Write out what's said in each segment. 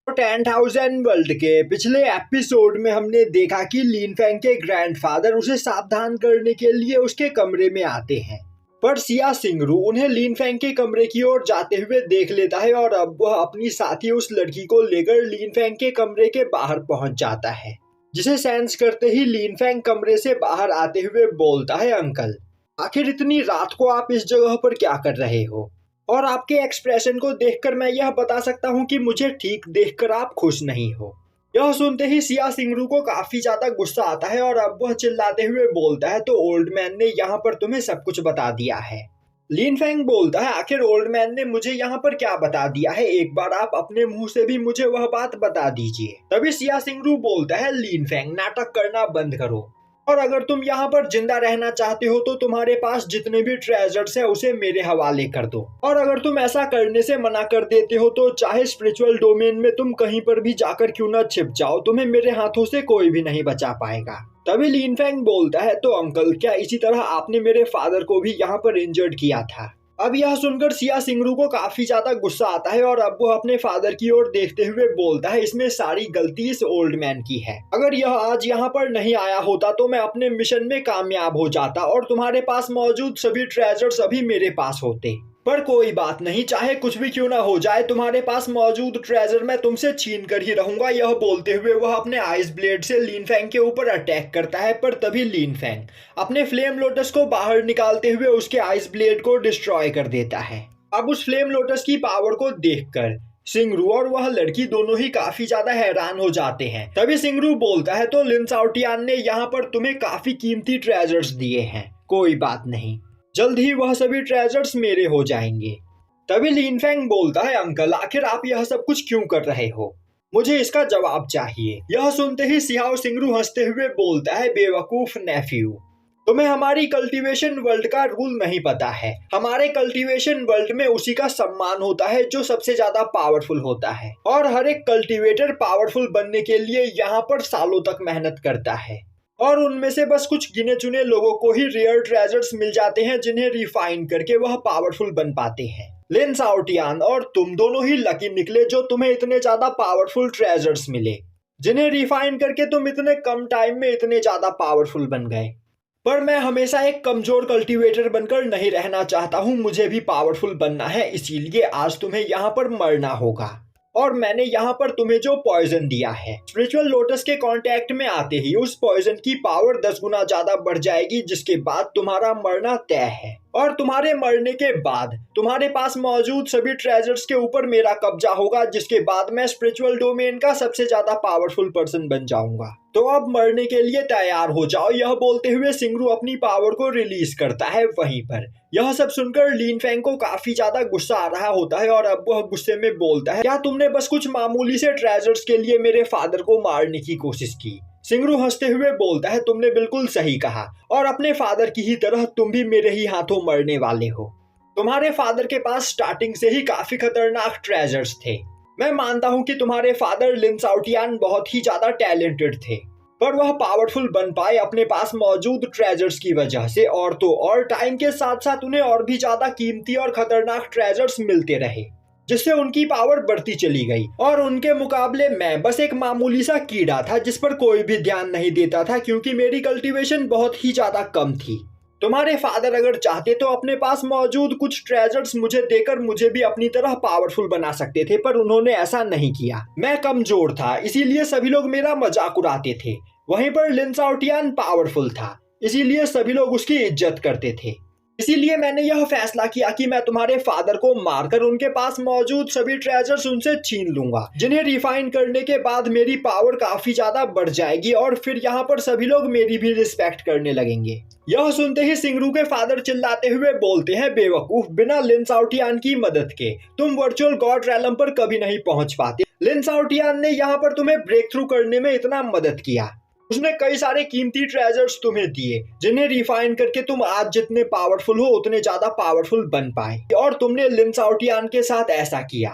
तो 10,000 वर्ल्ड के पिछले एपिसोड में हमने देखा कि लिन फैंग के ग्रैंडफादर उसे सावधान करने के लिए उसके कमरे में आते हैं, पर सिया सिंगरू उन्हें लिन फैंग के कमरे की ओर जाते हुए देख लेता है और अब वह अपनी साथी उस लड़की को लेकर लिन फैंग के कमरे के बाहर पहुंच जाता है, जिसे सेंस करते ही लिन फैंग कमरे से बाहर आते हुए बोलता है, अंकल आखिर इतनी रात को आप इस जगह पर क्या कर रहे हो? और आपके एक्सप्रेशन को देखकर मैं यह बता सकता हूँ कि मुझे ठीक देखकर आप खुश नहीं हो। यह सुनते ही सिया सिंगरू को काफी ज्यादा गुस्सा आता है और अब वह चिल्लाते हुए बोलता है, तो ओल्ड मैन ने यहाँ पर तुम्हें सब कुछ बता दिया है। लिन फैंग बोलता है, आखिर ओल्ड मैन ने मुझे यहाँ पर क्या बता दिया है? एक बार आप अपने मुंह से भी मुझे वह बात बता दीजिए। तभी सिया सिंगरू बोलता है, लिन फैंग नाटक करना बंद करो, और अगर तुम यहाँ पर जिंदा रहना चाहते हो तो तुम्हारे पास जितने भी ट्रेजर्स है उसे मेरे हवाले कर दो, और अगर तुम ऐसा करने से मना कर देते हो तो चाहे स्पिरिचुअल डोमेन में तुम कहीं पर भी जाकर क्यों न छिप जाओ, तुम्हें मेरे हाथों से कोई भी नहीं बचा पाएगा। तभी लिन फैंग बोलता है, तो अंकल क्या इसी तरह आपने मेरे फादर को भी यहाँ पर इंजर्ड किया था? अब यह सुनकर सिया सिंगरू को काफी ज्यादा गुस्सा आता है और अब वो अपने फादर की ओर देखते हुए बोलता है, इसमें सारी गलती इस ओल्ड मैन की है। अगर यह आज यहाँ पर नहीं आया होता तो मैं अपने मिशन में कामयाब हो जाता और तुम्हारे पास मौजूद सभी ट्रेजर्स अभी मेरे पास होते। पर कोई बात नहीं, चाहे कुछ भी क्यों ना हो जाए, तुम्हारे पास मौजूद ट्रेजर मैं तुमसे छीन कर ही रहूंगा। यह बोलते हुए वह अपने आइस ब्लेड से लिन फैंग के ऊपर अटैक करता है, पर तभी लिन फैंग अपने फ्लेम लोटस को बाहर निकालते हुए उसके आइस ब्लेड को डिस्ट्रॉय कर देता है। अब उस फ्लेम लोटस की पावर को देखकर सिंगरू और वह लड़की दोनों ही काफी ज्यादा हैरान हो जाते हैं। तभी सिंगरू बोलता है, तो लिन साओटियान ने यहाँ पर तुम्हें काफी कीमती ट्रेजर्स दिए हैं, कोई बात नहीं, जल्द ही वह सभी ट्रेजर्स मेरे हो जाएंगे। तभी लिन फैंग बोलता है, अंकल आखिर आप यह सब कुछ क्यों कर रहे हो? मुझे इसका जवाब चाहिए। यह सुनते ही सियाओ सिंगरू हंसते हुए बोलता है, बेवकूफ नेफ्यू, तुम्हें हमारी कल्टीवेशन वर्ल्ड का रूल नहीं पता है। हमारे कल्टीवेशन वर्ल्ड में उसी का सम्मान होता है जो सबसे ज्यादा पावरफुल होता है, और हर एक कल्टीवेटर पावरफुल बनने के लिए यहाँ पर सालों तक मेहनत करता है, और उनमें से बस कुछ गिने चुने लोगों को ही रेयर ट्रेजर्स मिल जाते हैं जिन्हें रिफाइन करके वह पावरफुल बन पाते हैं। लिन साओटियान और तुम दोनों ही लकी निकले जो तुम्हें इतने ज्यादा पावरफुल ट्रेजर्स मिले, जिन्हें रिफाइन करके तुम इतने कम टाइम में इतने ज्यादा पावरफुल बन गए। पर मैं हमेशा एक कमजोर कल्टीवेटर बनकर नहीं रहना चाहता हूँ, मुझे भी पावरफुल बनना है, इसीलिए आज तुम्हें यहाँ पर मरना होगा। और मैंने यहाँ पर तुम्हें जो पॉइजन दिया है, स्पिरिचुअल लोटस के कांटेक्ट में आते ही उस पॉइजन की पावर 10 गुना ज्यादा बढ़ जाएगी, जिसके बाद तुम्हारा मरना तय है। और तुम्हारे मरने के बाद तुम्हारे पास मौजूद सभी ट्रेजर्स के ऊपर मेरा कब्जा होगा, जिसके बाद मैं स्पिरिचुअल डोमेन का सबसे ज्यादा पावरफुल पर्सन बन जाऊंगा। तो अब मरने के लिए तैयार हो जाओ। यह बोलते हुए सिंगरू अपनी पावर को रिलीज करता है। वहीं पर यह सब सुनकर लिन फैंग को काफी ज्यादा गुस्सा आ रहा होता है और अब वह गुस्से में बोलता है, क्या तुमने बस कुछ मामूली से ट्रेजर्स के लिए मेरे फादर को मारने की कोशिश की? सिंगरू हंसते हुए बोलता है, तुमने बिल्कुल सही कहा, और अपने फादर की ही तरह तुम भी मेरे ही हाथों मरने वाले हो। तुम्हारे फादर के पास स्टार्टिंग से ही काफी खतरनाक ट्रेजर्स थे। मैं मानता हूँ कि तुम्हारे फादर लिन साओटियान बहुत ही ज्यादा टैलेंटेड थे, पर वह पावरफुल बन पाए अपने पास मौजूद ट्रेजर्स की वजह से, और तो और टाइम के साथ साथ उन्हें और भी ज्यादा कीमती और खतरनाक ट्रेजर्स मिलते रहे, जिससे उनकी पावर बढ़ती चली गई। और उनके मुकाबले मैं बस एक मामूली सा कीड़ा था जिस पर कोई भी ध्यान नहीं देता था, क्योंकि मेरी कल्टीवेशन बहुत ही ज्यादा कम थी। तुम्हारे फादर अगर चाहते तो अपने पास मौजूद कुछ ट्रेजर्स मुझे देकर मुझे भी अपनी तरह पावरफुल बना सकते थे, पर उन्होंने ऐसा नहीं किया। मैं कमजोर था, इसीलिए सभी लोग मेरा मजाक उड़ाते थे। वहीं पर लिन साओटियान पावरफुल था, इसीलिए सभी लोग उसकी इज्जत करते थे। इसीलिए मैंने यह फैसला किया कि मैं तुम्हारे फादर को मारकर उनके पास मौजूद सभी ट्रेजर्स उनसे छीन लूंगा, जिन्हें रिफाइन करने के बाद मेरी पावर काफी ज्यादा बढ़ जाएगी, और फिर यहाँ पर सभी लोग मेरी भी रिस्पेक्ट करने लगेंगे। यह सुनते ही सिंगरू के फादर चिल्लाते हुए बोलते हैं, बेवकूफ, बिना लिन साओटियान की मदद के तुम वर्चुअल गॉड रैलम पर कभी नहीं पहुंच पाते। लिन साओटियान ने यहाँ पर तुम्हें ब्रेक थ्रू करने में इतना मदद किया, उसने कई सारे कीमती ट्रेजर्स तुम्हें दिए, जिन्हें रिफाइन करके तुम आज जितने पावरफुल हो उतने ज्यादा पावरफुल बन पाए, और तुमने लिन साओटियान के साथ ऐसा किया।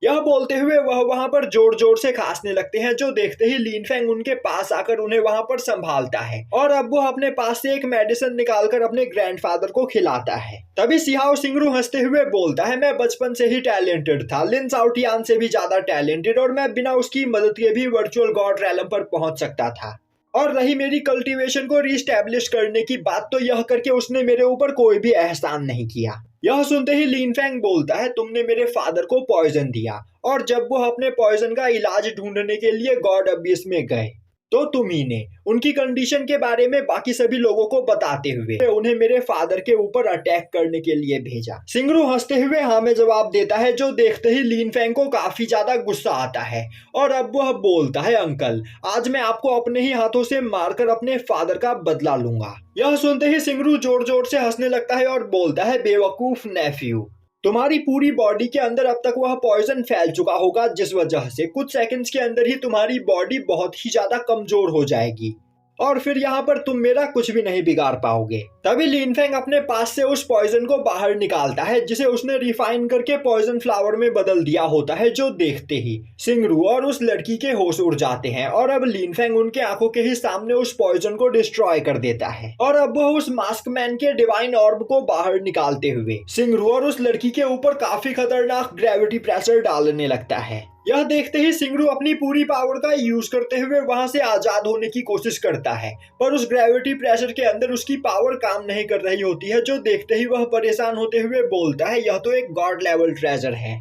यह बोलते हुए वह वहां पर जोर जोर से खांसने लगते हैं, जो देखते ही लिन फेंग उनके पास आकर उन्हें वहां पर संभालता है और अब वो अपने पास से एक मेडिसिन निकालकर अपने ग्रैंडफादर को खिलाता है। तभी सिहाओ सिंगरू हंसते हुए बोलता है, मैं बचपन से ही टैलेंटेड था, लिन साउटियान से भी ज्यादा टैलेंटेड, और मैं बिना उसकी मदद के भी वर्चुअल गॉड रैलम पर पहुंच सकता था। और रही मेरी कल्टीवेशन को रीस्टैब्लिश करने की बात, तो यह करके उसने मेरे ऊपर कोई भी एहसान नहीं किया। यह सुनते ही लिन फेंग बोलता है, तुमने मेरे फादर को पॉइजन दिया, और जब वो अपने पॉइजन का इलाज ढूंढने के लिए गॉड अबिस में गए तो तुम्ही ने उनकी कंडीशन के बारे में बाकी सभी लोगों को बताते हुए उन्हें मेरे फादर के ऊपर अटैक करने के लिए भेजा। सिंगरू हंसते हुए हाँ में जवाब देता है, जो देखते ही लिन फेंग को काफी ज्यादा गुस्सा आता है और अब वह बोलता है, अंकल आज मैं आपको अपने ही हाथों से मारकर अपने फादर का बदला लूंगा। यह सुनते ही सिंगरू जोर जोर से हंसने लगता है और बोलता है, बेवकूफ नेफ्यू, तुम्हारी पूरी बॉडी के अंदर अब तक वह पॉइजन फैल चुका होगा, जिस वजह से कुछ सेकंड्स के अंदर ही तुम्हारी बॉडी बहुत ही ज्यादा कमजोर हो जाएगी और फिर यहाँ पर तुम मेरा कुछ भी नहीं बिगाड़ पाओगे। तभी लिन फेंग अपने पास से उस पॉइजन को बाहर निकालता है, जिसे उसने रिफाइन करके पॉइजन फ्लावर में बदल दिया होता है, जो देखते ही सिंगरू और उस लड़की के होश उड़ जाते हैं और अब लिन फेंग उनके आंखों के ही सामने उस पॉइजन को डिस्ट्रॉय कर देता है और अब वह उस मास्क मैन के डिवाइन ऑर्ब को बाहर निकालते हुए सिंगरू और उस लड़की के ऊपर काफी खतरनाक ग्रेविटी प्रेशर डालने लगता है। यह देखते ही सिंगरू अपनी पूरी पावर का यूज करते हुए वहां से आजाद होने की कोशिश करता है, पर उस ग्रेविटी प्रेशर के अंदर उसकी पावर काम नहीं कर रही होती है, जो देखते ही वह परेशान होते हुए बोलता है, यह तो एक गॉड लेवल ट्रेजर है।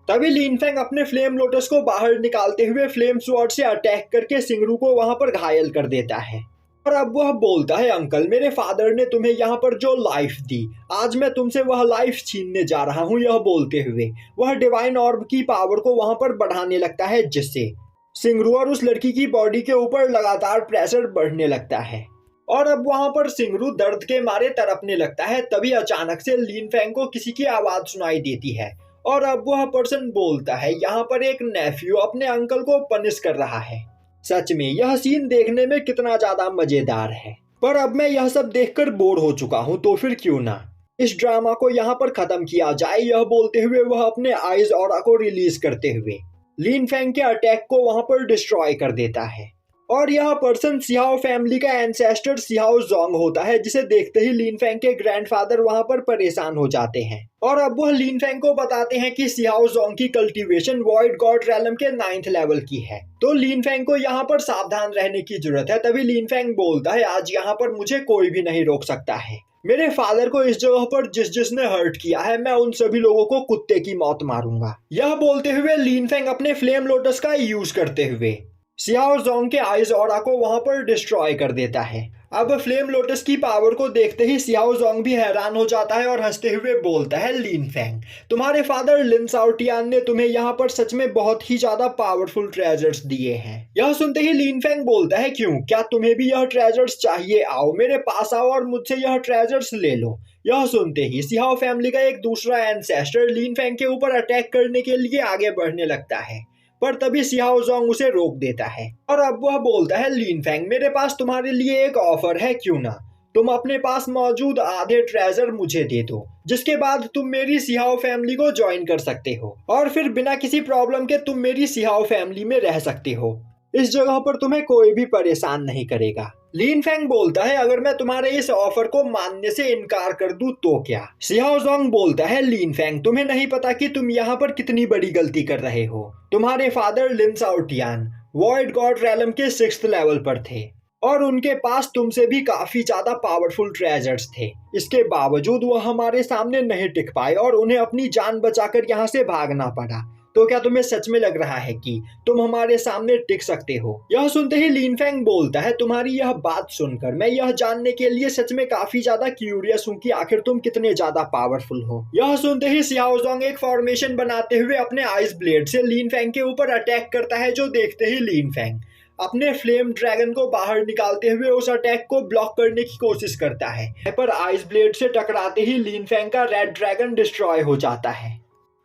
तभी लिन फेंग अपने फ्लेम लोटस को बाहर निकालते हुए फ्लेम स्वॉर्ड से अटैक करके सिंगरू को वहां पर घायल कर देता है और अब वह बोलता है, अंकल मेरे फादर ने तुम्हें यहाँ पर जो लाइफ दी, आज मैं तुमसे वह लाइफ छीनने जा रहा हूँ। यह बोलते हुए वह डिवाइन ऑर्ब की पावर को वहां पर बढ़ाने लगता है, जिससे सिंगरू और उस लड़की की बॉडी के ऊपर लगातार प्रेशर बढ़ने लगता है और अब वहां पर सिंगरू दर्द के मारे तड़पने लगता है। तभी अचानक से लिन फेंग को किसी की आवाज सुनाई देती है और अब वह पर्सन बोलता है, यहाँ पर एक नेफ्यू अपने अंकल को पनिश कर रहा है। सच में यह सीन देखने में कितना ज्यादा मजेदार है, पर अब मैं यह सब देखकर बोर हो चुका हूँ, तो फिर क्यों ना इस ड्रामा को यहाँ पर खत्म किया जाए। यह बोलते हुए वह अपने आइज ऑरा को रिलीज करते हुए लिन फेंग के अटैक को वहां पर डिस्ट्रॉय कर देता है और यह पर्सन सिहाओ फैमिली का एंसेस्टर सिहाओ जोंग होता है, जिसे देखते ही लिन फेंग के ग्रैंडफादर वहां पर परेशान हो जाते हैं और अब वह लिन फेंग को बताते हैं कि सिहाओ जोंग की कल्टीवेशन वॉइड गॉड रैलम के 9th लेवल की है, तो लिन फेंग को यहाँ पर सावधान रहने की जरूरत है। तभी लिन फेंग बोलता है, आज यहाँ पर मुझे कोई भी नहीं रोक सकता है। मेरे फादर को इस जगह पर जिसने हर्ट किया है, मैं उन सभी लोगों को कुत्ते की मौत मारूंगा। यह बोलते हुए लिन फेंग अपने फ्लेम लोटस का यूज करते हुए सिहाओ जोंग के आइज ऑरा को वहां पर डिस्ट्रॉय कर देता है। अब फ्लेम लोटस की पावर को देखते ही सिहाओ जोंग भी हैरान हो जाता है और हंसते हुए बोलता है, लिन फेंग तुम्हारे फादर लिन साउटियान ने तुम्हें यहाँ पर सच में बहुत ही ज्यादा पावरफुल ट्रेजर्स दिए हैं। यह सुनते ही लिन फेंग बोलता है, क्यों, क्या तुम्हें भी यह ट्रेजर्स चाहिए? आओ मेरे पास आओ और मुझसे यह ट्रेजर्स ले लो। यह सुनते ही सिहाओ फैमिली का एक दूसरा एंसेस्टर लिन फेंग के ऊपर अटैक करने के लिए आगे बढ़ने लगता है, पर तभी सिहाओ जोंग उसे रोक देता है और अब वह बोलता है, लिन फेंग मेरे पास तुम्हारे लिए एक ऑफर है, क्यों ना तुम अपने पास मौजूद आधे ट्रेजर मुझे दे दो, जिसके बाद तुम मेरी सिहाओ फैमिली को ज्वाइन कर सकते हो और फिर बिना किसी प्रॉब्लम के तुम मेरी सिहाओ फैमिली में रह सकते हो। इस जगह पर तुम्हें कोई भी परेशान नहीं करेगा। लिन फेंग बोलता है, अगर मैं तुम्हारे इस ऑफर को मानने से इनकार कर दूं तो क्या? सिहाओ जोंग बोलता है, लिन फेंग तुम्हें नहीं पता कि तुम यहाँ पर कितनी बड़ी गलती कर रहे हो। तुम्हारे फादर लिन साउटियान वॉइड गॉड रैलम के 6th लेवल पर थे और उनके पास तुमसे भी काफी ज्यादा पावरफुल ट्रेजर्स थे। इसके बावजूद वह हमारे सामने नहीं टिक पाए और उन्हें अपनी जान बचाकर यहाँ से भागना पड़ा। तो क्या तुम्हें सच में लग रहा है कि तुम हमारे सामने टिक सकते हो? यह सुनते ही लिन फेंग बोलता है, तुम्हारी यह बात सुनकर मैं यह जानने के लिए सच में काफी ज्यादा क्यूरियस हूँ कि आखिर तुम कितने ज्यादा पावरफुल हो। यह सुनते ही सिहाओ जोंग एक फॉर्मेशन बनाते हुए अपने आइस ब्लेड से लिन फेंग के ऊपर अटैक करता है, जो देखते ही लिन फेंग अपने फ्लेम ड्रैगन को बाहर निकालते हुए उस अटैक को ब्लॉक करने की कोशिश करता है, पर आइस ब्लेड से टकराते ही लिन फेंग का रेड ड्रैगन डिस्ट्रॉय हो जाता है।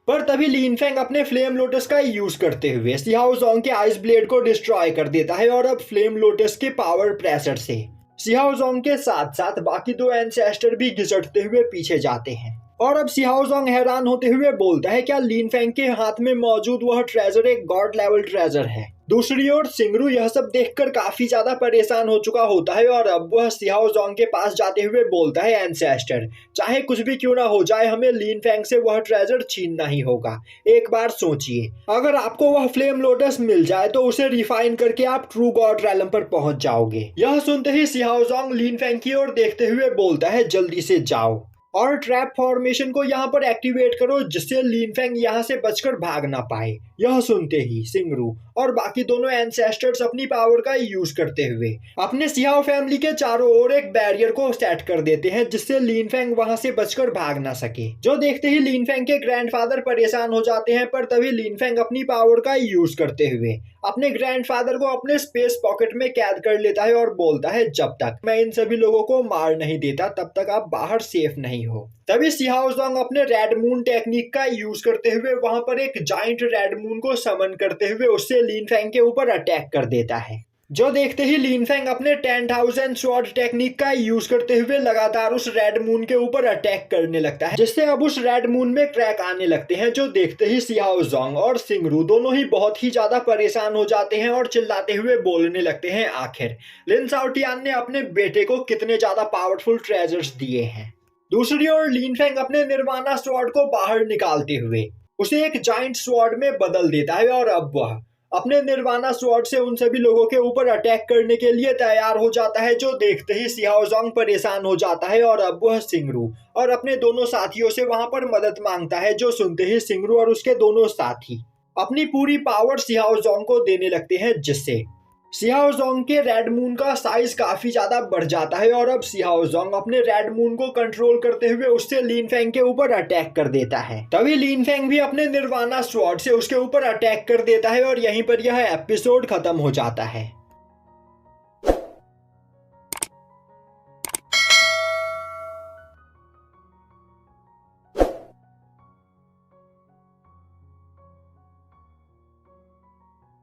पर तभी लिन फेंग अपने फ्लेम लोटस का यूज करते हुए सिहाओ जोंग के आइस ब्लेड को डिस्ट्रॉय कर देता है और अब फ्लेम लोटस के पावर प्रेशर से सिहाओ जोंग के साथ साथ बाकी 2 एंसेस्टर भी घिसटते हुए पीछे जाते हैं। और अब सिहाओ हैरान होते हुए बोलता है क्या लिन फेंग के हाथ में मौजूद वह ट्रेजर एक गॉड लेवल ट्रेजर है। दूसरी ओर सिंगरू यह सब देखकर काफी ज्यादा परेशान हो चुका होता है और अब वह सिहाओ के पास जाते हुए बोलता है एंसेस्टर, चाहे कुछ भी क्यों ना हो जाए हमें लिन फेंग से वह ट्रेजर छीनना ही होगा। एक बार सोचिए, अगर आपको वह फ्लेम लोटस मिल जाए तो उसे रिफाइन करके आप ट्रू गॉड रैलम पर पहुंच जाओगे। यह सुनते ही सिहाओ लिन फेंग की ओर देखते हुए बोलता है जल्दी से जाओ और ट्रैप फॉर्मेशन को यहाँ पर एक्टिवेट करो जिससे लिन फेंग यहाँ से बचकर भाग ना पाए। यह सुनते ही सिंगरू और बाकी दोनों एंसेस्टर्स अपनी पावर का यूज करते हुए अपने सिहाओ फैमिली के चारों ओर एक बैरियर को सेट कर देते हैं जिससे लिन फेंग वहां से बचकर भाग ना सके। जो देखते ही लिन फेंग के ग्रैंडफादर परेशान हो जाते हैं, पर तभी लिन फेंग अपनी पावर का यूज करते हुए अपने ग्रैंडफादर को अपने स्पेस पॉकेट में कैद कर लेता है और बोलता है जब तक मैं इन सभी लोगों को मार नहीं देता तब तक आप बाहर सेफ नहीं हो। तभी सिहाओ अपने रेड मून टेक्निक का यूज करते हुए वहां पर एक जाइंट रेड मून को समन करते हुए उससे लिन फेंग के ऊपर अटैक कर देता है। जो देखते ही लिन फेंग अपने 10,000 स्वॉर्ड टेक्निक का यूज करते हुए लगातार उस रेड मून के ऊपर अटैक करने लगता है जिससे अब उस रेड मून में क्रैक आने लगते हैं। जो देखते ही सिहाओ और सिंगरू दोनों ही बहुत ही ज्यादा परेशान हो जाते हैं और चिल्लाते हुए बोलने लगते हैं आखिर लिन शाओटियान ने अपने बेटे को कितने ज्यादा पावरफुल ट्रेजर्स दिए हैं। दूसरी ओर लिन फेंग अपने निर्वाणा स्वॉर्ड को बाहर निकालते हुए उसे एक जाइंट स्वॉर्ड में बदल देता है और अब वह अपने निर्वाणा स्वॉर्ड से उन सभी लोगों के ऊपर अटैक करने के लिए तैयार हो जाता है। जो देखते ही सिहाओ परेशान हो जाता है और अब वह सिंगरू और अपने दोनों साथियों से वहां पर मदद मांगता है। जो सुनते ही सिंगरू और उसके दोनों साथी अपनी पूरी पावर सिहाओ को देने लगते हैं जिससे सिहाओ के रेड मून का साइज काफी ज्यादा बढ़ जाता है और अब सिहाओ अपने रेड मून को कंट्रोल करते हुए उससे लिन फेंग के ऊपर अटैक कर देता है। तभी लिन फेंग भी अपने निर्वाणा स्वॉर्ड से उसके ऊपर अटैक कर देता है और यहीं पर यह एपिसोड खत्म हो जाता है।